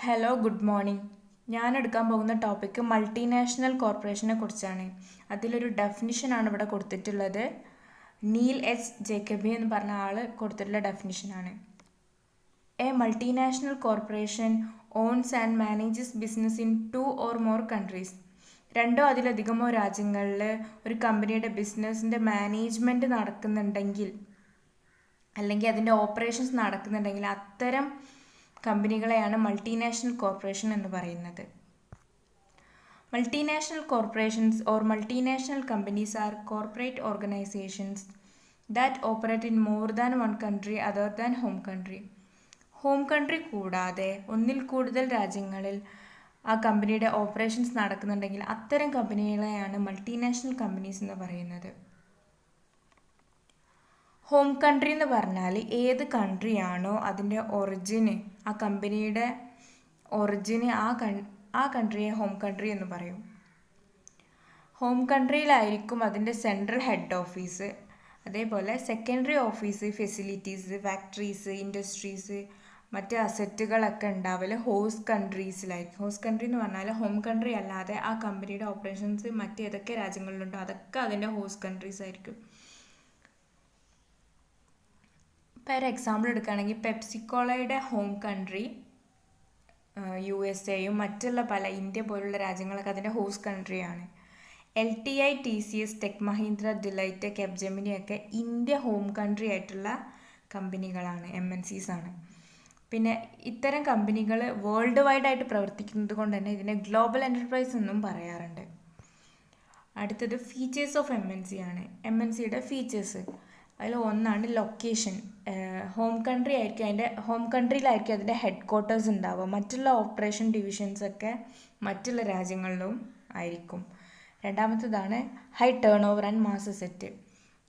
Hello good morning. ഞാൻ എടുക്കാൻ പോകുന്ന ടോപ്പിക്ക് മൾട്ടിനാഷണൽ കോർപ്പറേഷനെ കുറിച്ചാണ്. അതിലൊരു ഡെഫിനിഷനാണ് ഇവിടെ കൊടുത്തിട്ടുള്ളത്. നീൽ എച്ച് ജേക്കബി എന്ന് പറഞ്ഞ ആൾ കൊടുത്തിട്ടുള്ള ഡെഫിനിഷനാണ്. A multinational corporation owns and manages business in 2 or more countries. രണ്ടോ അതിലധികമോ രാജ്യങ്ങളിൽ ഒരു കമ്പനിയുടെ ബിസിനസ്സിൻ്റെ മാനേജ്മെൻറ്റ് നടക്കുന്നുണ്ടെങ്കിൽ അല്ലെങ്കിൽ അതിൻ്റെ ഓപ്പറേഷൻസ് നടക്കുന്നുണ്ടെങ്കിൽ അത്തരം കമ്പനികളെയാണ് മൾട്ടിനാഷണൽ കോർപ്പറേഷൻ എന്ന് പറയുന്നത്. Multinational corporations or multinational companies R corporate organisations that operate in more than one country other than home country. Home country കൂടാതെ ഒന്നിൽ കൂടുതൽ രാജ്യങ്ങളിൽ ആ കമ്പനിയുടെ ഓപ്പറേഷൻസ് നടക്കുന്നുണ്ടെങ്കിൽ അത്തരം കമ്പനികളെയാണ് മൾട്ടിനാഷണൽ കമ്പനീസ് എന്ന് പറയുന്നത്. ഹോം കൺട്രി എന്ന് പറഞ്ഞാൽ ഏത് കൺട്രിയാണോ അതിൻ്റെ ഒറിജിന്, ആ കമ്പനിയുടെ ഒറിജിന് ആ കൺട്രിയെ ഹോം കൺട്രി എന്ന് പറയും. ഹോം കൺട്രിയിലായിരിക്കും അതിൻ്റെ സെൻട്രൽ ഹെഡ് ഓഫീസ്. അതേപോലെ secondary office, facilities, factories, industries, മറ്റ് അസറ്റുകളൊക്കെ ഉണ്ടാവല് ഹോസ്റ്റ് കൺട്രീസിലായിരിക്കും. ഹോസ്റ്റ് കൺട്രി എന്ന് പറഞ്ഞാൽ ഹോം കൺട്രി അല്ലാതെ ആ കമ്പനിയുടെ ഓപ്പറേഷൻസ് മറ്റേതൊക്കെ രാജ്യങ്ങളിലുണ്ടോ അതൊക്കെ അതിൻ്റെ ഹോസ്റ്റ് കൺട്രീസ് ആയിരിക്കും. ഇപ്പോൾ ഒരു എക്സാമ്പിൾ എടുക്കുകയാണെങ്കിൽ പെപ്സിക്കോളയുടെ ഹോം കൺട്രി USA-യും മറ്റുള്ള പല ഇന്ത്യ പോലുള്ള രാജ്യങ്ങളൊക്കെ അതിൻ്റെ ഹോസ്റ്റ് കൺട്രിയാണ്. LTI, TCS, Tech Mahindra, Deloitte, കെപ്ജെമിനിയൊക്കെ ഇന്ത്യ ഹോം കൺട്രി ആയിട്ടുള്ള കമ്പനികളാണ്, MNCs ആണ്. പിന്നെ ഇത്തരം കമ്പനികൾ വേൾഡ് വൈഡ് ആയിട്ട് പ്രവർത്തിക്കുന്നത് കൊണ്ട് തന്നെ ഇതിനെ ഗ്ലോബൽ എൻ്റർപ്രൈസ് എന്നും പറയാറുണ്ട്. അടുത്തത് ഫീച്ചേഴ്സ് ഓഫ് MNC ആണ്. MNCയുടെ ഫീച്ചേഴ്സ് അതിൽ ഒന്നാണ് ലൊക്കേഷൻ. ഹോം കൺട്രിയിലായിരിക്കും അതിൻ്റെ ഹെഡ് ക്വാർട്ടേഴ്സ് ഉണ്ടാവുക. മറ്റുള്ള ഓപ്പറേഷൻ ഡിവിഷൻസൊക്കെ മറ്റുള്ള രാജ്യങ്ങളിലും ആയിരിക്കും. രണ്ടാമത്തേതാണ് high turnover and mass asset.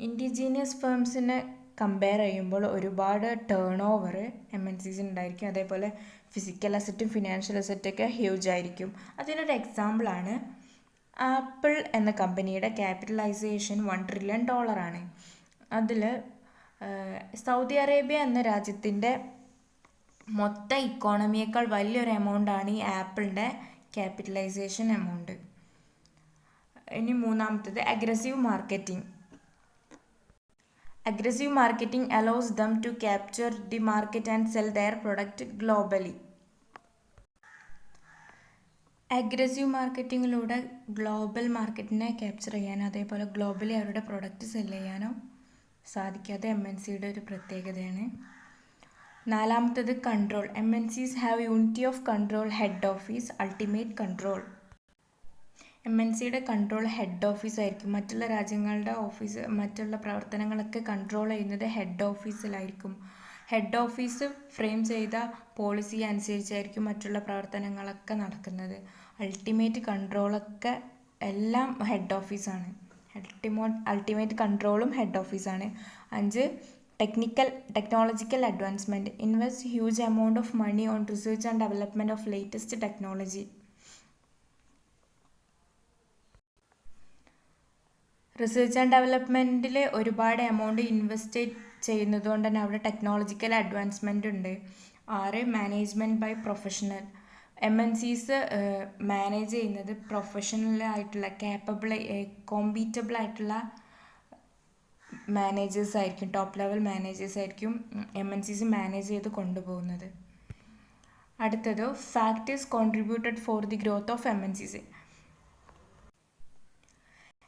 Indigenous ഫേംസിനെ കമ്പയർ ചെയ്യുമ്പോൾ ഒരുപാട് ടേൺ ഓവർ MNCs ഉണ്ടായിരിക്കും. അതേപോലെ ഫിസിക്കൽ അസറ്റും ഫിനാൻഷ്യൽ അസറ്റൊക്കെ ഹ്യൂജ് ആയിരിക്കും. അതിനൊരു എക്സാമ്പിളാണ് ആപ്പിൾ എന്ന കമ്പനിയുടെ ക്യാപിറ്റലൈസേഷൻ $1 trillion ആണ്. അതിൽ സൗദി അറേബ്യ എന്ന രാജ്യത്തിൻ്റെ മൊത്തം ഇക്കോണമിയേക്കാൾ വലിയൊരു എമൗണ്ടാണ് ഈ ആപ്പിളിൻ്റെ ക്യാപിറ്റലൈസേഷൻ എമൗണ്ട്. ഇനി മൂന്നാമത്തേത് aggressive marketing. Aggressive marketing allows them to capture the market and sell their product globally. Aggressive മാർക്കറ്റിങ്ങിലൂടെ ഗ്ലോബൽ മാർക്കറ്റിനെ ക്യാപ്ചർ ചെയ്യാനോ അതേപോലെ ഗ്ലോബലി അവരുടെ പ്രൊഡക്റ്റ് സെൽ ചെയ്യാനോ സാധിക്കാതെ MNCയുടെ ഒരു പ്രത്യേകതയാണ്. നാലാമത്തേത് control. MNCs have unity of control, head office, ultimate control. MNCയുടെ കൺട്രോൾ ഹെഡ് ഓഫീസ് ആയിരിക്കും. മറ്റുള്ള രാജ്യങ്ങളുടെ ഓഫീസ്, മറ്റുള്ള പ്രവർത്തനങ്ങളൊക്കെ കൺട്രോൾ ചെയ്യുന്നത് ഹെഡ് ഓഫീസിലായിരിക്കും. ഹെഡ് ഓഫീസ് ഫ്രെയിം ചെയ്ത പോളിസി അനുസരിച്ചായിരിക്കും മറ്റുള്ള പ്രവർത്തനങ്ങളൊക്കെ നടക്കുന്നത്. അൾട്ടിമേറ്റ് കൺട്രോളൊക്കെ എല്ലാം ഹെഡ് ഓഫീസാണ്. അൾട്ടിമേറ്റ് കൺട്രോളും ഹെഡ് ഓഫീസാണ്. 5 technological advancement. Invest huge amount of money on research and development of latest technology. Research and ഡെവലപ്മെൻറ്റിൽ ഒരുപാട് എമൗണ്ട് ഇൻവെസ്റ്റ് ചെയ്യുന്നത് കൊണ്ട് തന്നെ അവിടെ ടെക്നോളജിക്കൽ അഡ്വാൻസ്മെൻ്റ് ഉണ്ട്. 6 management by professional. MNCs manage ചെയ്യുന്നത് പ്രൊഫഷണലായിട്ടുള്ള കോമ്പീറ്റബിൾ ആയിട്ടുള്ള മാനേജേഴ്സ് ആയിരിക്കും. ടോപ്പ് ലെവൽ മാനേജേഴ്സ് ആയിരിക്കും MNCs മാനേജ് ചെയ്ത് കൊണ്ടുപോകുന്നത്. അടുത്തത് factors contributed for the growth of MNCs.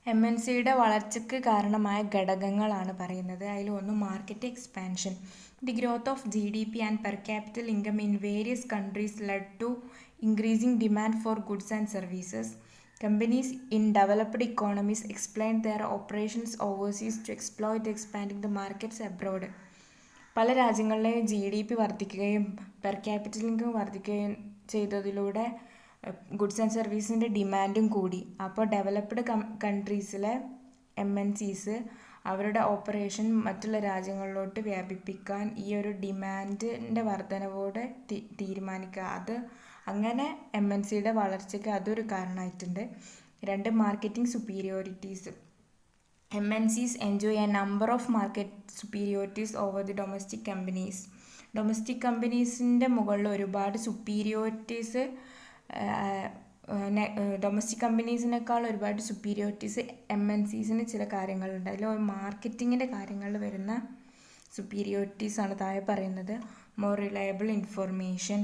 MNCയുടെ വളർച്ചയ്ക്ക് കാരണമായ ഘടകങ്ങളാണ് പറയുന്നത്. അതിൽ ഒന്ന് market expansion. The growth of GDP and per capital income in various countries led to increasing demand for goods and services. Companies in developed economies explain their operations overseas to exploit expanding the markets abroad. പല രാജ്യങ്ങളിലെയും GDP വർദ്ധിക്കുകയും per capital income വർദ്ധിക്കുകയും ചെയ്തതിലൂടെ goods and സർവീസിൻ്റെ ഡിമാൻഡും കൂടി. അപ്പോൾ developed കൺട്രീസിലെ MNCs അവരുടെ operation മറ്റുള്ള രാജ്യങ്ങളിലോട്ട് വ്യാപിപ്പിക്കാൻ ഈ ഒരു ഡിമാൻഡിൻ്റെ വർധനവോടെ തീരുമാനിക്കുക. അങ്ങനെ MNCയുടെ വളർച്ചയ്ക്ക് അതൊരു കാരണമായിട്ടുണ്ട്. 2 marketing സുപ്പീരിയോറിറ്റീസ്. MNCs enjoy a number of market superiorities over the domestic companies. Domestic കമ്പനീസിൻ്റെ മുകളിൽ ഒരുപാട് ഡൊമസ്റ്റിക് കമ്പനീസിനേക്കാൾ ഒരുപാട് സുപ്പീരിയോറിറ്റീസ് MNCസിന് ചില കാര്യങ്ങളുണ്ട്. അതിൽ മാർക്കറ്റിങ്ങിൻ്റെ കാര്യങ്ങളിൽ വരുന്ന സുപ്പീരിയോറിറ്റീസ് ആണ് താഴെ പറയുന്നത്. More reliable information,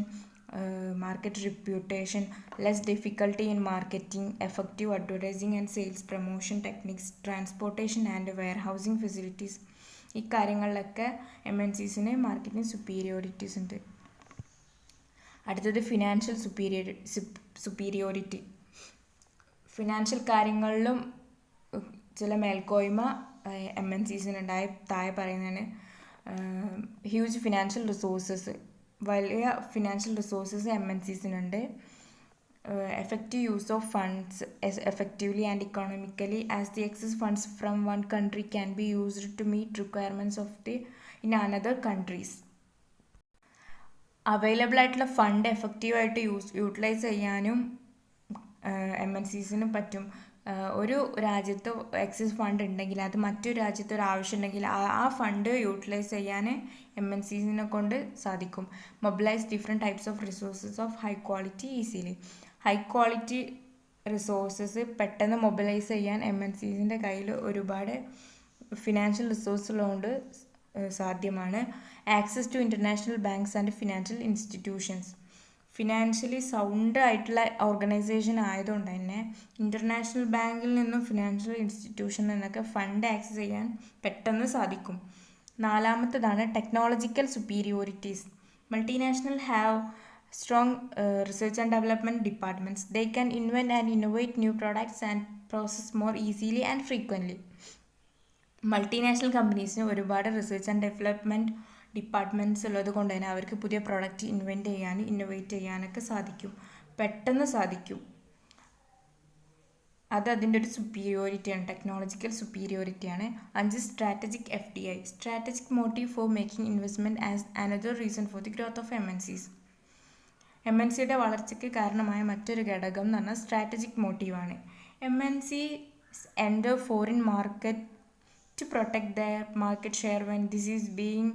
market reputation, less difficulty in marketing, effective advertising and sales promotion techniques, transportation and warehousing facilities. ഈ കാര്യങ്ങളിലൊക്കെ MNCസിന് മാർക്കറ്റിംഗ് സുപ്പീരിയോറിറ്റീസ് ഉണ്ട്. അടുത്തത് ഫിനാൻഷ്യൽ സുപ്പീരിയോറിറ്റി. ഫിനാൻഷ്യൽ കാര്യങ്ങളിലും ചില മേൽക്കോയ്മ MNCസിനുണ്ടായി. താഴെ പറയുന്നതാണ് ഹ്യൂജ് ഫിനാൻഷ്യൽ റിസോഴ്സസ്. വലിയ ഫിനാൻഷ്യൽ റിസോഴ്സസ് MNCസിനുണ്ട്. Effective use of funds effectively and economically as the excess funds from one country can be used to meet requirements of the in another countries. Available ആയിട്ടുള്ള fund എഫക്റ്റീവായിട്ട് utilise ചെയ്യാനും MNCസിന് പറ്റും. ഒരു രാജ്യത്ത് excess fund ഉണ്ടെങ്കിൽ അത് മറ്റൊരു രാജ്യത്ത് ഒരു ആവശ്യം ഉണ്ടെങ്കിൽ ആ ഫണ്ട് യൂട്ടിലൈസ് ചെയ്യാൻ MNCസിനെ കൊണ്ട് സാധിക്കും. Mobilise different types of resources of high quality easily. High quality resources പെട്ടെന്ന് മൊബിലൈസ് ചെയ്യാൻ MNCസിൻ്റെ കയ്യിൽ ഒരുപാട് ഫിനാൻഷ്യൽ റിസോഴ്സ് ഉള്ളതുകൊണ്ട് സാധ്യമാണ്. Access to international banks and financial institutions. Financially sound ആയിട്ടുള്ള ഓർഗനൈസേഷൻ ആയതുകൊണ്ട് തന്നെ ഇൻ്റർനാഷണൽ ബാങ്കിൽ നിന്നും ഫിനാൻഷ്യൽ ഇൻസ്റ്റിറ്റ്യൂഷനിൽ നിന്നൊക്കെ ഫണ്ട് ആക്സസ് ചെയ്യാൻ പെട്ടെന്ന് സാധിക്കും. നാലാമത്തേതാണ് technological superiorities. Multinational have strong research and development departments. They can invent and innovate new products and process more easily and frequently. Multinational കമ്പനീസിന് ഒരുപാട് റിസർച്ച് ആൻഡ് ഡെവലപ്മെൻറ്റ് ഡിപ്പാർട്ട്മെൻറ്റ്സ് ഉള്ളത് കൊണ്ട് തന്നെ അവർക്ക് പുതിയ പ്രോഡക്റ്റ് ഇന്നോവേറ്റ് ചെയ്യാനൊക്കെ സാധിക്കും, പെട്ടെന്ന് സാധിക്കും. അത് അതിൻ്റെ ഒരു സുപ്പീരിയോറിറ്റിയാണ്, ടെക്നോളജിക്കൽ സുപ്പീരിയോറിറ്റിയാണ്. 5 strategic FDI. Strategic motive for making investment as another reason for the growth of MNCs. MNCയുടെ വളർച്ചയ്ക്ക് കാരണമായ മറ്റൊരു ഘടകം എന്ന് പറഞ്ഞാൽ സ്ട്രാറ്റജിക് മോട്ടീവാണ്. MNCs enter foreign market to protect their market share when this is being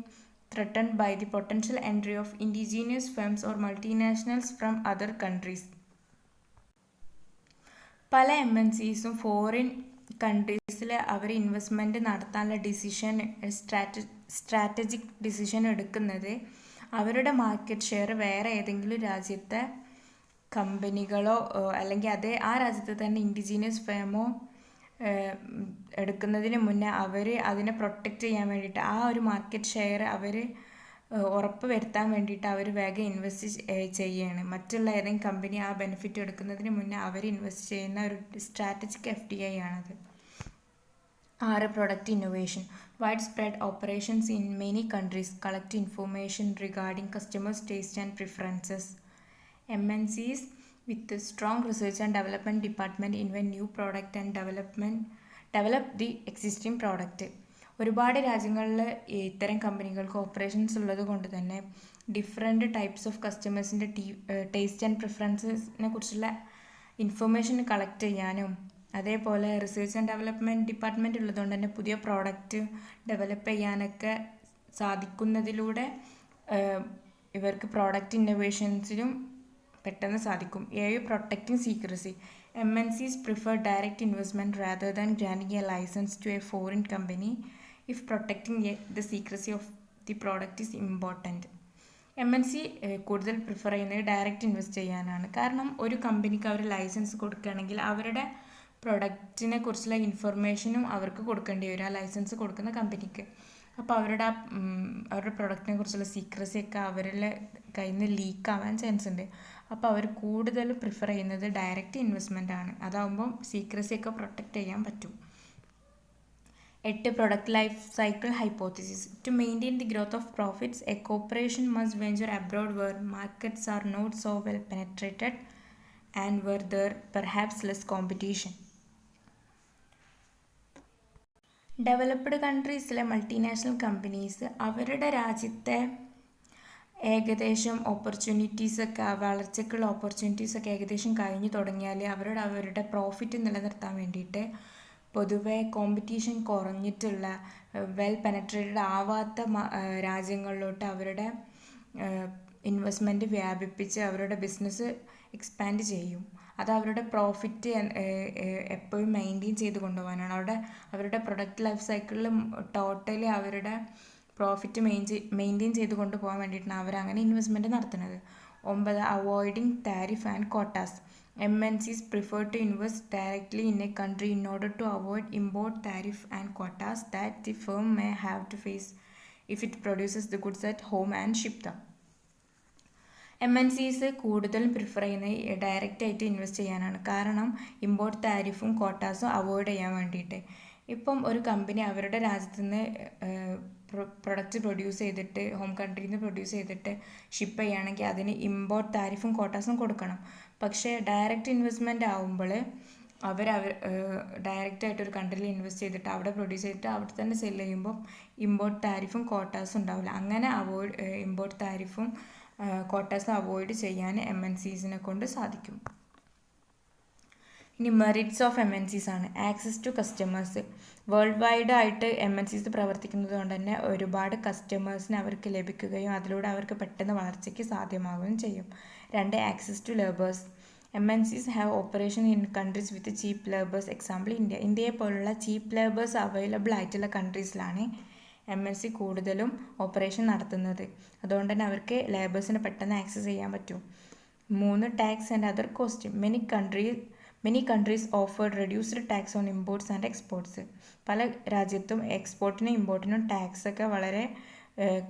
threatened by the potential entry of indigenous firms or multinationals from other countries. പല MNCസും foreign കൺട്രീസിൽ അവർ investment നടത്താനുള്ള സ്ട്രാറ്റജിക് ഡിസിഷൻ എടുക്കുന്നത് അവരുടെ market share വേറെ ഏതെങ്കിലും രാജ്യത്തെ കമ്പനികളോ അല്ലെങ്കിൽ ആ രാജ്യത്തെ തന്നെ ഇൻഡിജീനിയസ് ഫേമോ എടുക്കുന്നതിന് മുന്നേ അവർ അതിനെ പ്രൊട്ടക്റ്റ് ചെയ്യാൻ വേണ്ടിയിട്ട് ആ ഒരു മാർക്കറ്റ് ഷെയർ അവർ ഉറപ്പ് വരുത്താൻ വേണ്ടിയിട്ട് അവർ വേഗം ഇൻവെസ്റ്റ് ചെയ്യുകയാണ്. മറ്റുള്ള ഏതെങ്കിലും കമ്പനി ആ ബെനിഫിറ്റ് എടുക്കുന്നതിന് മുന്നേ അവർ ഇൻവെസ്റ്റ് ചെയ്യുന്ന ഒരു സ്ട്രാറ്റജിക് FDI ആണത്. 6 product innovation. Wide spread operations in many countries collect information regarding customers taste and preferences. MNCs with a strong research and development department invent new product and develop the existing product. ഒരുപാട് രാജ്യങ്ങളിൽ ഇത്തരം കമ്പനികൾക്ക് operations ഉള്ളത് കൊണ്ട് തന്നെ different types of കസ്റ്റമേഴ്സിൻ്റെ taste and പ്രിഫറൻസിനെ കുറിച്ചുള്ള ഇൻഫർമേഷൻ കളക്ട് ചെയ്യാനും അതേപോലെ റിസർച്ച് ആൻഡ് ഡെവലപ്മെൻറ്റ് ഡിപ്പാർട്ട്മെൻറ്റ് ഉള്ളതുകൊണ്ട് തന്നെ പുതിയ പ്രോഡക്റ്റ് ഡെവലപ്പ് ചെയ്യാനൊക്കെ സാധിക്കുന്നതിലൂടെ ഇവർക്ക് പ്രോഡക്റ്റ് ഇന്നോവേഷൻസിലും പെട്ടെന്ന് സാധിക്കും. 7 protecting secrecy. MNCs prefer direct investment rather than granting a license to a foreign company if protecting the secrecy of the product is important. MNC കൂടുതൽ prefer ചെയ്യുന്നത് direct invest ചെയ്യാനാണ്. കാരണം ഒരു കമ്പനിക്ക് അവർ ലൈസൻസ് കൊടുക്കുകയാണെങ്കിൽ അവരുടെ പ്രൊഡക്റ്റിനെ കുറിച്ചുള്ള ഇൻഫർമേഷനും അവർക്ക് കൊടുക്കേണ്ടി വരും ആ ലൈസൻസ് കൊടുക്കുന്ന കമ്പനിക്ക്. അപ്പോൾ അവരുടെ പ്രൊഡക്റ്റിനെ കുറിച്ചുള്ള സീക്രസിയൊക്കെ അവരുടെ കയ്യിൽ നിന്ന് ലീക്ക് ആവാൻ ചാൻസ് ഉണ്ട്. അപ്പോൾ അവർ കൂടുതൽ പ്രിഫർ ചെയ്യുന്നത് ഡയറക്റ്റ് ഇൻവെസ്റ്റ്മെൻ്റ് ആണ്. അതാകുമ്പം സീക്രസിയൊക്കെ പ്രൊട്ടക്റ്റ് ചെയ്യാൻ പറ്റും. 8 product life cycle hypothesis. To maintain the growth of profits a corporation must venture abroad where markets are not so well penetrated and where there perhaps less competition. Developed കൺട്രീസിലെ multinational companies അവരുടെ രാജ്യത്തെ ഏകദേശം വളർച്ചയ്ക്കുള്ള ഓപ്പർച്യൂണിറ്റീസൊക്കെ ഏകദേശം കഴിഞ്ഞു തുടങ്ങിയാൽ അവരുടെ profit നിലനിർത്താൻ വേണ്ടിയിട്ട് പൊതുവെ കോമ്പറ്റീഷൻ കുറഞ്ഞിട്ടുള്ള വെൽ പെനട്രേറ്റഡ് ആവാത്ത രാജ്യങ്ങളിലോട്ട് അവരുടെ ഇൻവെസ്റ്റ്മെൻറ്റ് വ്യാപിപ്പിച്ച് അവരുടെ ബിസിനസ് എക്സ്പാൻഡ് ചെയ്യും. അത് അവരുടെ പ്രോഫിറ്റ് എപ്പോഴും മെയിൻറ്റെയിൻ ചെയ്ത് കൊണ്ടുപോകാനാണ്. അവരുടെ പ്രൊഡക്റ്റ് ലൈഫ് സൈക്കിളിൽ ടോട്ടലി അവരുടെ പ്രോഫിറ്റ് മെയിൻറ്റെയിൻ ചെയ്ത് കൊണ്ടുപോകാൻ വേണ്ടിയിട്ടാണ് അവരങ്ങനെ ഇൻവെസ്റ്റ്മെൻറ്റ് നടത്തുന്നത്. 9. Avoiding tariff and quotas. MNCs prefer to invest directly in a country in order to avoid import tariff and quotas that the firm may have to face if it produces the goods at home and ship them. MNCs കൂടുതലും prefer ചെയ്യുന്നത് direct ആയിട്ട് invest ചെയ്യാനാണ്. കാരണം import താരിഫും കോട്ടാസും avoid ചെയ്യാൻ വേണ്ടിയിട്ട്. ഇപ്പം ഒരു company അവരുടെ രാജ്യത്തു നിന്ന് പ്രൊഡക്റ്റ് പ്രൊഡ്യൂസ് ചെയ്തിട്ട് ഹോം കൺട്രിയിൽ നിന്ന് പ്രൊഡ്യൂസ് ചെയ്തിട്ട് ഷിപ്പ് ചെയ്യുകയാണെങ്കിൽ അതിന് ഇമ്പോർട്ട് താരിഫും കോട്ടാസും കൊടുക്കണം. പക്ഷേ ഡയറക്റ്റ് ഇൻവെസ്റ്റ്മെൻറ്റ് ആവുമ്പോൾ അവർ ഡയറക്റ്റായിട്ട് ഒരു കൺട്രിയിൽ ഇൻവെസ്റ്റ് ചെയ്തിട്ട് അവിടെ പ്രൊഡ്യൂസ് ചെയ്തിട്ട് അവിടെ തന്നെ സെല് ചെയ്യുമ്പോൾ ഇമ്പോർട്ട് താരിഫും കോട്ടാസും ഉണ്ടാവില്ല. അങ്ങനെ ഇമ്പോർട്ട് താരിഫും കോട്ടാസും അവോയ്ഡ് ചെയ്യാൻ MNCസിനെ കൊണ്ട് സാധിക്കും. ഇനി മെറിറ്റ്സ് ഓഫ് MNCs ആണ്. Access to customers. World wide ആയിട്ട് MNCs പ്രവർത്തിക്കുന്നത് കൊണ്ട് തന്നെ ഒരുപാട് കസ്റ്റമേഴ്സിന് അവർക്ക് ലഭിക്കുകയും അതിലൂടെ അവർക്ക് പെട്ടെന്ന് വളർച്ചയ്ക്ക് സാധ്യമാവുകയും ചെയ്യും. 2. Access to labours. MNCs have operation in countries with cheap labours. Example India. ഇന്ത്യയെ പോലുള്ള ചീപ്പ് ലേബേഴ്സ് അവൈലബിൾ ആയിട്ടുള്ള കൺട്രീസിലാണ് MNC കൂടുതലും ഓപ്പറേഷൻ നടത്തുന്നത്. അതുകൊണ്ട് തന്നെ അവർക്ക് ലേബേഴ്സിന് പെട്ടെന്ന് ആക്സസ് ചെയ്യാൻ പറ്റും. 3. Tax and other cost. Many countries offered reduced tax on imports and exports. പല രാജ്യത്തും എക്സ്പോർട്ടിനും ഇമ്പോർട്ടിനും ടാക്സൊക്കെ വളരെ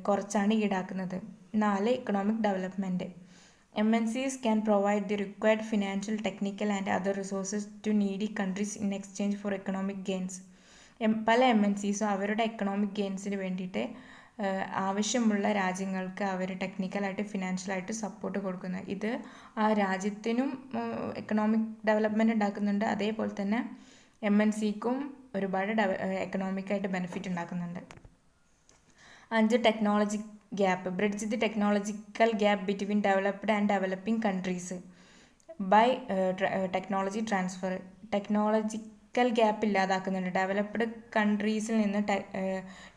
കുറച്ചാണ് ഈടാക്കുന്നത്. 4. Economic development. MNCs can provide the required financial, technical and other resources to needy countries in exchange for economic gains. പല MNCസും അവരുടെ economic ഗെയിൻസിന് വേണ്ടിയിട്ട് ആവശ്യമുള്ള രാജ്യങ്ങൾക്ക് അവർ ടെക്നിക്കലായിട്ട് ഫിനാൻഷ്യലായിട്ട് സപ്പോർട്ട് കൊടുക്കുന്നത്. ഇത് ആ രാജ്യത്തിനും എക്കണോമിക് ഡെവലപ്മെൻറ്റ് ഉണ്ടാക്കുന്നുണ്ട്. അതേപോലെ തന്നെ MNCക്കും ഒരുപാട് എക്കണോമിക്കായിട്ട് ബെനിഫിറ്റ് ഉണ്ടാക്കുന്നുണ്ട്. 5. Technology gap. Bridge the technological gap between developed and developing countries by technology transfer. Technological gap ഇല്ലാതാക്കുന്നുണ്ട്. ഡെവലപ്ഡ് കൺട്രീസിൽ നിന്ന്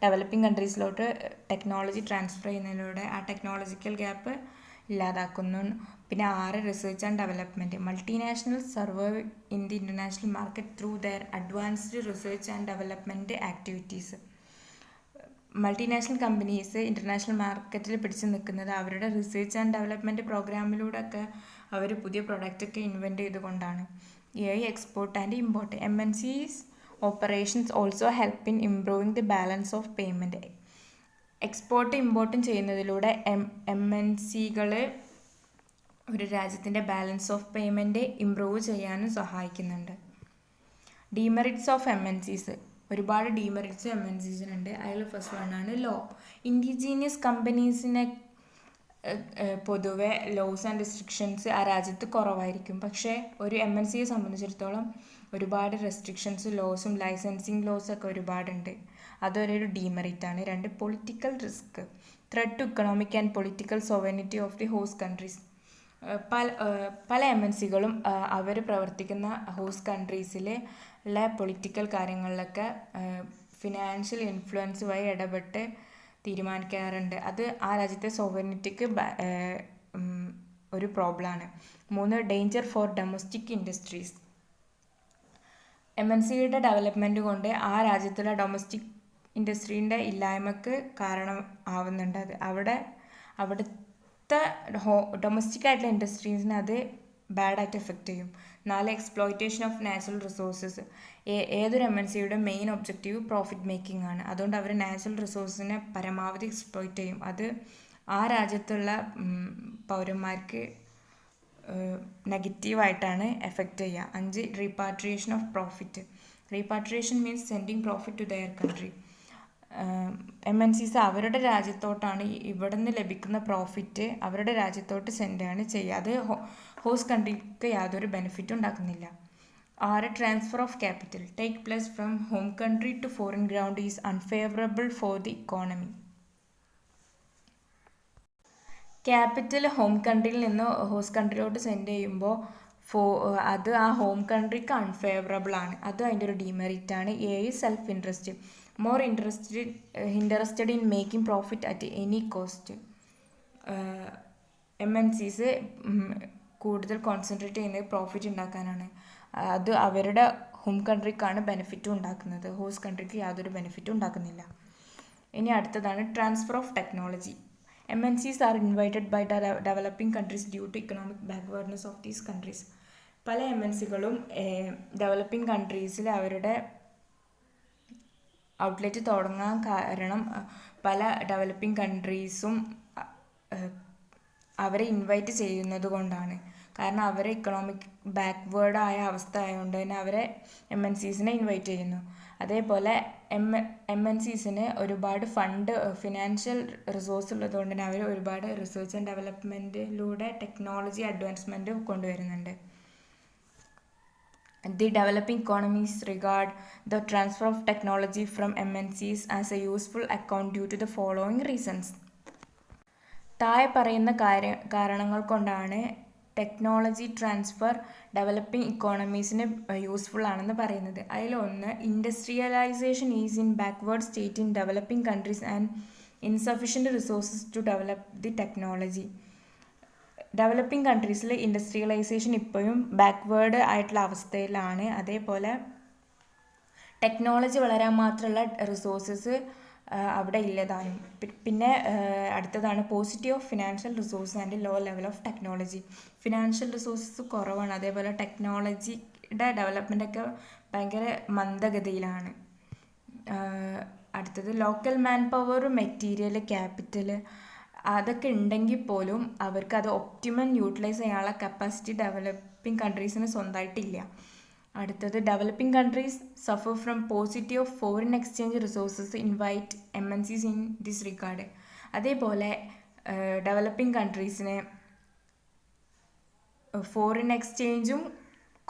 ഡെവലപ്പിംഗ് കൺട്രീസിലോട്ട് ടെക്നോളജി ട്രാൻസ്ഫർ ചെയ്യുന്നതിലൂടെ ആ ടെക്നോളജിക്കൽ ഗ്യാപ്പ് ഇല്ലാതാക്കുന്നു. പിന്നെ 6. Research and development. Multinational survive in the international market through their advanced research and development activities. Multinational companies international മാർക്കറ്റിൽ പിടിച്ചു നിൽക്കുന്നത് അവരുടെ റിസർച്ച് ആൻഡ് ഡെവലപ്മെൻറ്റ് പ്രോഗ്രാമിലൂടെയൊക്കെ അവർ പുതിയ പ്രൊഡക്റ്റൊക്കെ ഇൻവെൻറ്റ് ചെയ്തുകൊണ്ടാണ്. 7. Export and import. MNCs operations also help in improving the balance of payment. എക്സ്പോർട്ടും ഇമ്പോർട്ടും ചെയ്യുന്നതിലൂടെ MNCകൾ ഒരു രാജ്യത്തിൻ്റെ ബാലൻസ് ഓഫ് പേയ്മെൻറ്റ് ഇംപ്രൂവ് ചെയ്യാനും സഹായിക്കുന്നുണ്ട്. Demerits of MNCs. ഒരുപാട് ഡിമെറിറ്റ്സ് MNCസിനുണ്ട്. അതിൽ ഫസ്റ്റ് വണ്ണാണ് ലോ. ഇൻഡിജീനിയസ് കമ്പനീസിനെ പൊതുവെ ലോസ് ആൻഡ് റെസ്ട്രിക്ഷൻസ് ആ രാജ്യത്ത് കുറവായിരിക്കും. പക്ഷേ ഒരു MNCയെ സംബന്ധിച്ചിടത്തോളം ഒരുപാട് റെസ്ട്രിക്ഷൻസ് ലോസും ലൈസൻസിങ് ലോസൊക്കെ ഒരുപാടുണ്ട്. അതൊരു ഡിമെറിറ്റാണ്. 2. Political risk. Threat to economic and political sovereignty of the host countries. പല MNCകളും അവർ പ്രവർത്തിക്കുന്ന ഹോസ്റ്റ് കൺട്രീസിൽ ഉള്ള പൊളിറ്റിക്കൽ കാര്യങ്ങളിലൊക്കെ ഫിനാൻഷ്യൽ ഇൻഫ്ലുവൻസ് വഴി ഇടപെട്ട് തീരുമാനിക്കാറുണ്ട്. അത് ആ രാജ്യത്തെ സോവറിനിറ്റിക്ക് ഒരു പ്രോബ്ലമാണ്. 3. Danger for domestic industries. MNCയുടെ ഡെവലപ്മെൻറ്റ് കൊണ്ട് ആ രാജ്യത്തുള്ള ഡൊമസ്റ്റിക് ഇൻഡസ്ട്രീൻ്റെ ഇല്ലായ്മക്ക് കാരണം ആവുന്നുണ്ട്. അത് അവിടുത്തെ ഡൊമസ്റ്റിക് ആയിട്ടുള്ള ഇൻഡസ്ട്രീസിനെ അത് ബാഡായിട്ട് എഫക്റ്റ് ചെയ്യും. 4. Exploitation of natural resources. ഏതൊരു MNCയുടെ മെയിൻ ഒബ്ജക്റ്റീവ് പ്രോഫിറ്റ് മേക്കിംഗ് ആണ്. അതുകൊണ്ട് അവർ നാച്ചുറൽ റിസോഴ്സിനെ പരമാവധി എക്സ്പ്ലോയിറ്റ് ചെയ്യും. അത് ആ രാജ്യത്തുള്ള പൗരന്മാർക്ക് നെഗറ്റീവായിട്ടാണ് എഫക്റ്റ് ചെയ്യുക. 5. Repatriation of profit. Repatriation means sending profit to their country. MNCs അവരുടെ രാജ്യത്തോട്ടാണ് ഇവിടെ നിന്ന് ലഭിക്കുന്ന പ്രോഫിറ്റ് അവരുടെ രാജ്യത്തോട്ട് സെൻഡാണ് ചെയ്യുക. അത് ഹോസ്റ്റ് കൺട്രിക്ക് യാതൊരു ബെനിഫിറ്റും ഉണ്ടാക്കുന്നില്ല. 6. Transfer of capital. Take place from home country to foreign ground is unfavourable for the economy. Capital home കൺട്രിയിൽ നിന്ന് ഹോസ്റ്റ് കൺട്രിയിലോട്ട് സെൻഡ് ചെയ്യുമ്പോൾ അത് ആ ഹോം കൺട്രിക്ക് അൺഫേവറബിൾ ആണ്. അത് അതിൻ്റെ ഒരു ഡിമെറിറ്റ് ആണ്. 7. Self interest. More interested in making profit at any cost. MNCs കൂടുതൽ കോൺസെൻട്രേറ്റ് ചെയ്യുന്നത് പ്രോഫിറ്റ് ഉണ്ടാക്കാനാണ്. അത് അവരുടെ ഹോം കൺട്രിക്കാണ് ബെനിഫിറ്റും ഉണ്ടാക്കുന്നത്, ഹോസ്റ്റ് കൺട്രിക്ക് യാതൊരു ബെനിഫിറ്റും ഉണ്ടാക്കുന്നില്ല. ഇനി അടുത്തതാണ് transfer of technology. MNCs are invited by developing countries due to economic backwardness of these countries. പല MNCകളും ഡെവലപ്പിംഗ് കൺട്രീസിൽ അവരുടെ ഔട്ട്ലെറ്റ് തുടങ്ങാൻ കാരണം പല ഡെവലപ്പിംഗ് കൺട്രീസും അവരെ ഇൻവൈറ്റ് ചെയ്യുന്നത് കൊണ്ടാണ്. കാരണം അവരെ ഇക്കണോമിക് ബാക്ക്വേർഡായ അവസ്ഥ ആയതുകൊണ്ട് തന്നെ അവരെ MNCസിനെ ഇൻവൈറ്റ് ചെയ്യുന്നു. അതേപോലെ MNCസിന് ഒരുപാട് ഫണ്ട്, ഫിനാൻഷ്യൽ റിസോഴ്സ് ഉള്ളതുകൊണ്ട് തന്നെ അവർ ഒരുപാട് റിസർച്ച് ആൻഡ് ഡെവലപ്മെൻറ്റിലൂടെ ടെക്നോളജി അഡ്വാൻസ്മെൻറ്റ് കൊണ്ടുവരുന്നുണ്ട്. The developing economies regard the transfer of technology from MNCs as a useful account due to the following reasons. താഴെ പറയുന്ന കാരണങ്ങൾ കൊണ്ടാണ് ടെക്നോളജി ട്രാൻസ്ഫർ ഡെവലപ്പിംഗ് ഇക്കോണമീസിന് യൂസ്ഫുൾ ആണെന്ന് പറയുന്നത്. അതിലൊന്ന്, industrialisation is in backward state in developing countries and insufficient resources to develop the technology. Developing കൺട്രീസിൽ industrialisation ഇപ്പോഴും ബാക്ക്വേർഡ് ആയിട്ടുള്ള അവസ്ഥയിലാണ്. അതേപോലെ ടെക്നോളജി വളരാൻ മാത്രമുള്ള റിസോഴ്സസ് അവിടെ ഇല്ലതാനും. പിന്നെ അടുത്തതാണ് positive of financial resource and low level of technology. Financial resources കുറവാണ്, അതേപോലെ ടെക്നോളജിയുടെ ഡെവലപ്മെൻറ്റൊക്കെ ഭയങ്കര മന്ദഗതിയിലാണ്. അടുത്തത് local manpower, material, capital അതൊക്കെ ഉണ്ടെങ്കിൽ പോലും അവർക്ക് അത് ഒപ്റ്റിമം യൂട്ടിലൈസ് ചെയ്യാനുള്ള കപ്പാസിറ്റി ഡെവലപ്പിംഗ് കൺട്രീസിന് സ്വന്തമായിട്ടില്ല. അടുത്തത്, developing countries suffer from positive of foreign exchange resources invite MNCs in this regard. അതേപോലെ ഡെവലപ്പിംഗ് കൺട്രീസിന് ഫോറിൻ എക്സ്ചേഞ്ചും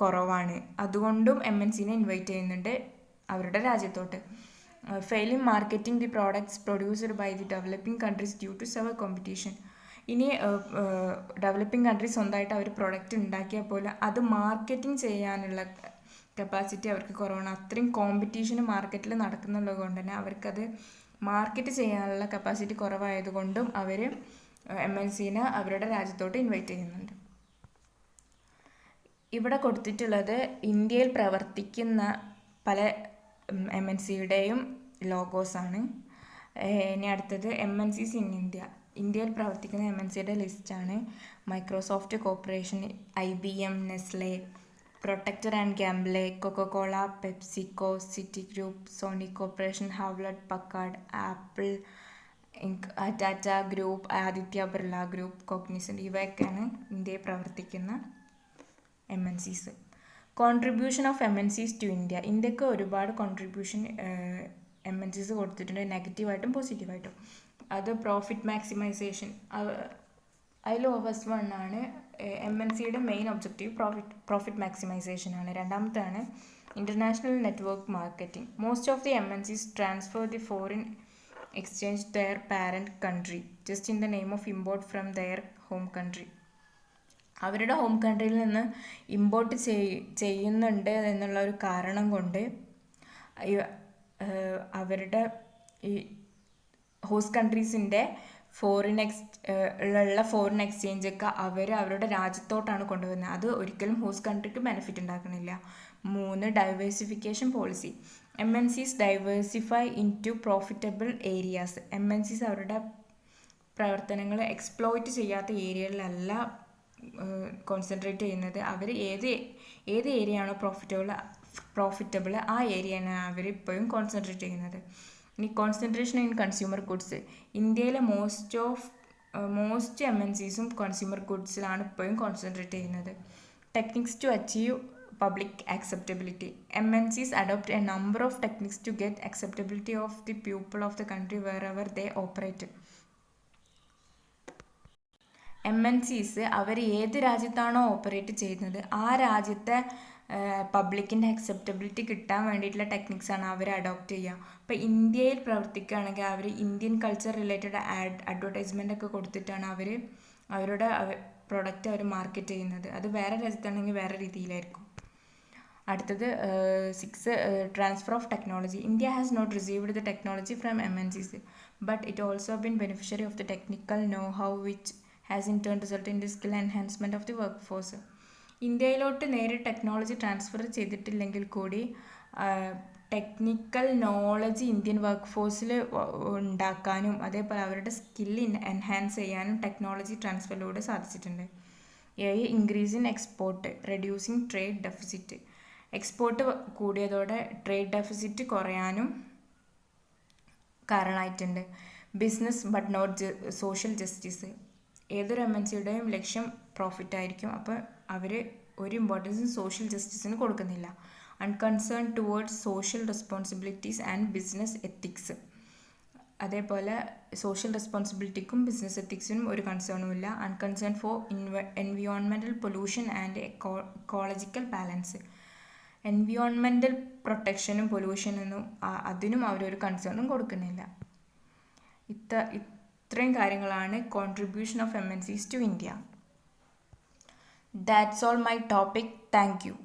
കുറവാണ്, അതുകൊണ്ടും MNCനെ ഇൻവൈറ്റ് ചെയ്യുന്നുണ്ട് അവരുടെ രാജ്യത്തോട്ട്. Failing marketing the products produced by the developing countries due to severe competition. ഇനി ഡെവലപ്പിംഗ് കൺട്രീസ് സ്വന്തമായിട്ട് അവർ പ്രൊഡക്റ്റ് ഉണ്ടാക്കിയാൽ പോലും അത് മാർക്കറ്റിംഗ് ചെയ്യാനുള്ള കപ്പാസിറ്റി അവർക്ക് കുറവാണ്. അത്രയും കോമ്പറ്റീഷന് മാർക്കറ്റിൽ നടക്കുന്നുള്ളത് കൊണ്ട് തന്നെ അവർക്കത് മാർക്കറ്റ് ചെയ്യാനുള്ള കപ്പാസിറ്റി കുറവായതുകൊണ്ടും അവർ MNCനെ അവരുടെ രാജ്യത്തോട്ട് ഇൻവൈറ്റ് ചെയ്യുന്നുണ്ട്. ഇവിടെ കൊടുത്തിട്ടുള്ളത് ഇന്ത്യയിൽ പ്രവർത്തിക്കുന്ന പല MNCയുടെയും ലോഗോസാണ്. ഇനി അടുത്തത് MNCs ഇൻ ഇന്ത്യ. ഇന്ത്യയിൽ പ്രവർത്തിക്കുന്ന MNCയുടെ ലിസ്റ്റാണ്. Microsoft corporation, IBM, Nestle, Procter and Gamble, Coca Cola, PepsiCo, Citi group, Sony corporation, Hewlett Packard, Apple Inc, Tata group, Aditya Birla group, Cognizant, ഇവയൊക്കെയാണ് ഇന്ത്യയിൽ പ്രവർത്തിക്കുന്ന MNCs. Contribution of MNCs to India. ഇന്ത്യക്ക് ഒരുപാട് കോൺട്രിബ്യൂഷൻ MNCs കൊടുത്തിട്ടുണ്ട്, നെഗറ്റീവായിട്ടും പോസിറ്റീവായിട്ടും. അത് പ്രോഫിറ്റ് മാക്സിമൈസേഷൻ, അതിൽ ഫസ്റ്റ് വണ്ണാണ് MNCയുടെ മെയിൻ ഒബ്ജക്റ്റീവ് പ്രോഫിറ്റ് മാക്സിമൈസേഷൻ ആണ്. രണ്ടാമത്താണ് international network marketing. Most of the MNCs transfer the foreign exchange their parent country just in the name of import from there home country. അവരുടെ home കൺട്രിയിൽ നിന്ന് import ചെയ്യുന്നുണ്ട് എന്നുള്ള ഒരു കാരണം കൊണ്ട് അവരുടെ ഈ ഹോസ്റ്റ് കൺട്രീസിൻ്റെ ഫോറിൻ എക്സ്ചേഞ്ചൊക്കെ അവരുടെ രാജ്യത്തോട്ടാണ് കൊണ്ടുവരുന്നത്. അത് ഒരിക്കലും ഹോസ്റ്റ് കൺട്രിക്ക് ബെനിഫിറ്റ് ഉണ്ടാക്കണില്ല. 3, diversification policy. MNCs diversify in to profitable areas. MNCs അവരുടെ പ്രവർത്തനങ്ങൾ എക്സ്പ്ലോയിറ്റ് ചെയ്യാത്ത ഏരിയയിലല്ല കോൺസെൻട്രേറ്റ് ചെയ്യുന്നത്. അവർ ഏത് ഏരിയ ആണോ പ്രോഫിറ്റബിൾ ആ ഏരിയയാണ് അവർ ഇപ്പോഴും കോൺസെൻട്രേറ്റ് ചെയ്യുന്നത്. ഇനി കോൺസെൻട്രേഷൻ ഇൻ കൺസ്യൂമർ ഗുഡ്സ്. ഇന്ത്യയിലെ മോസ്റ്റ് MNCസും കൺസ്യൂമർ ഗുഡ്സിലാണ് ഇപ്പോഴും കോൺസെൻട്രേറ്റ് ചെയ്യുന്നത്. Techniques to achieve public acceptability. MNCs adopt a number of techniques to get acceptability of the people of the country wherever they operate. MNCs അവർ ഏത് രാജ്യത്താണോ operate ചെയ്യുന്നത് ആ രാജ്യത്തെ പബ്ലിക്കിൻ്റെ acceptability കിട്ടാൻ വേണ്ടിയിട്ടുള്ള ടെക്നിക്സാണ് അവർ അഡോപ്റ്റ് ചെയ്യുക. ഇപ്പോൾ ഇന്ത്യയിൽ പ്രവർത്തിക്കുകയാണെങ്കിൽ അവർ ഇന്ത്യൻ കൾച്ചർ റിലേറ്റഡ് അഡ്വർടൈസ്മെൻ്റ് ഒക്കെ കൊടുത്തിട്ടാണ് അവരുടെ പ്രൊഡക്റ്റ് അവർ മാർക്കറ്റ് ചെയ്യുന്നത്. അത് വേറെ രാജ്യത്താണെങ്കിൽ വേറെ രീതിയിലായിരിക്കും. അടുത്തത് 6, transfer of technology. India has not received the technology from MNCs. but it also been beneficiary of the technical know-how which has in turn resulted in the skill enhancement of the workforce. ഇന്ത്യയിലോട്ട് നേരെ technology transfer ചെയ്തിട്ടില്ലെങ്കിൽ കൂടി technical knowledge Indian work ഫോഴ്സിൽ ഉണ്ടാക്കാനും അതേപോലെ അവരുടെ skill enhance ചെയ്യാനും technology ട്രാൻസ്ഫറിലൂടെ സാധിച്ചിട്ടുണ്ട്. Increase in export, reducing trade deficit. Export കൂടിയതോടെ ട്രേഡ് ഡെഫിസിറ്റ് കുറയാനും കാരണമായിട്ടുണ്ട്. Business but not social justice. ഏതൊരു MNCയുടെയും ലക്ഷ്യം പ്രോഫിറ്റ് ആയിരിക്കും. അപ്പോൾ അവർ ഒരു ഇമ്പോർട്ടൻസും സോഷ്യൽ ജസ്റ്റിസിന് കൊടുക്കുന്നില്ല. Unconcern towards social responsibilities and business ethics. അതേപോലെ സോഷ്യൽ റെസ്പോൺസിബിലിറ്റിക്കും ബിസിനസ് എത്തിക്സിനും ഒരു കൺസേണും ഇല്ല. Unconcern for environmental pollution and ecological balance. Environmental പ്രൊട്ടക്ഷനും പൊല്യൂഷനൊന്നും അതിനും അവരൊരു കൺസേണും കൊടുക്കുന്നില്ല. ഇത്രയും കാര്യങ്ങളാണ് contribution of MNCs to India. That's all my topic. Thank you.